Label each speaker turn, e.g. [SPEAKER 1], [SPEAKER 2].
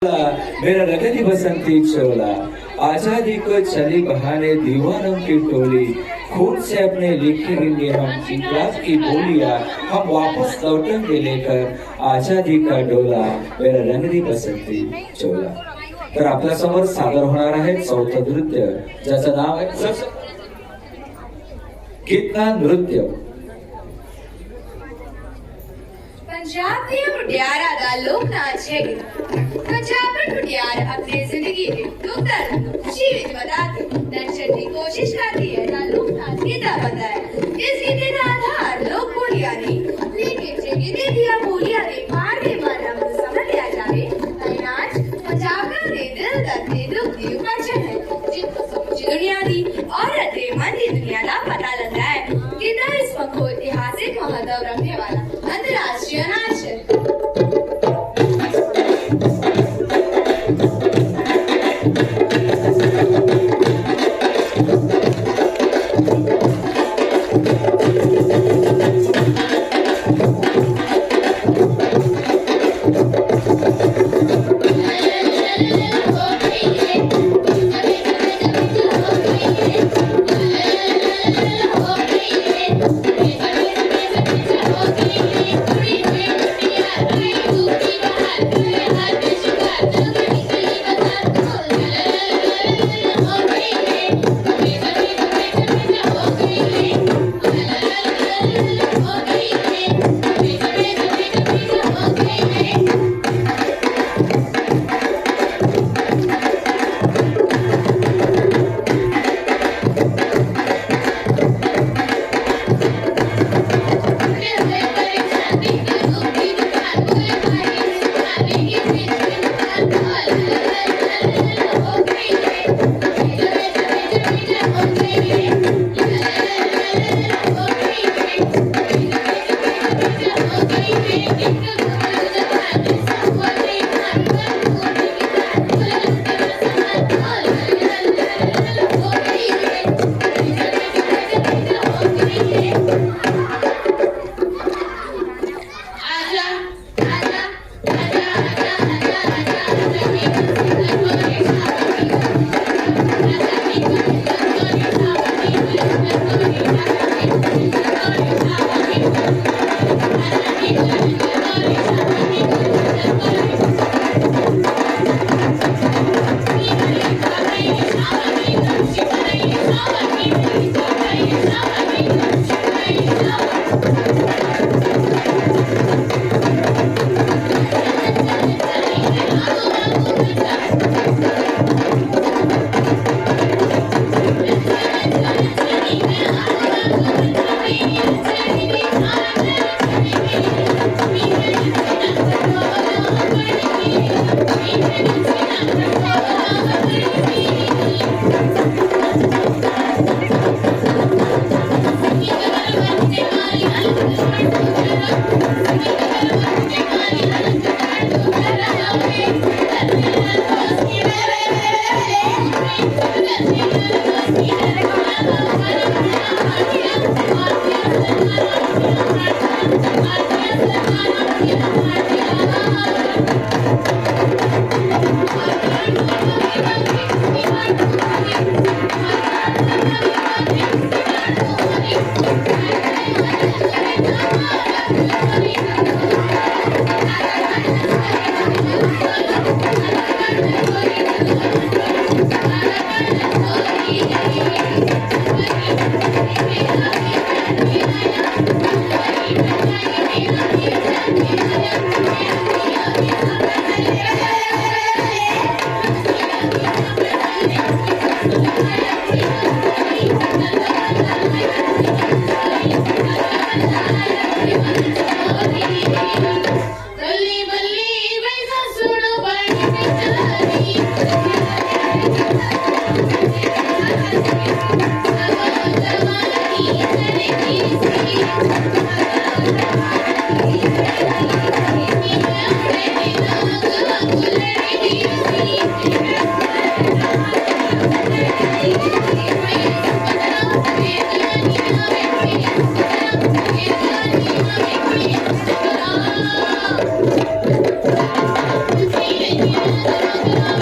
[SPEAKER 1] मेरा रगती बसंती चोला, आजादी को चली बहाने दीवानों की टोली, खून से अपने लिखेंगे हम इनकलाब की बोलियां, हम वापस लौटेंगे लेकर आजादी का डोला, मेरा रंगती बसंती चोला. तर आपल्या समोर सादर होणार आहे चौथं नृत्य, ज्याचं नाव आहे कितना नृत्य.
[SPEAKER 2] पंजाब के मुटियारा दा लोक नाच है. पंजाब का मुटियार अपनी जिंदगी के दुख दर्द खुशी विच बताती दर्शन की कोशिश करती है दा लोक नाच गीता पता है. इस गीते का आधार लोक बोलियां ने, लेकिन जे गीते दिया बोलियां ने पार के माना को समझ लिया जाए तो नाच पंजाब का दे दिल दर्द दे दुख दी उपार्जन है, जिनको समझी दुनिया दी औरत दे मन दी दुनिया का पता लगता है. गीता इस को ऐतिहासिक महत्व रखने वाला अंतरराष्ट्रीय नाच है. है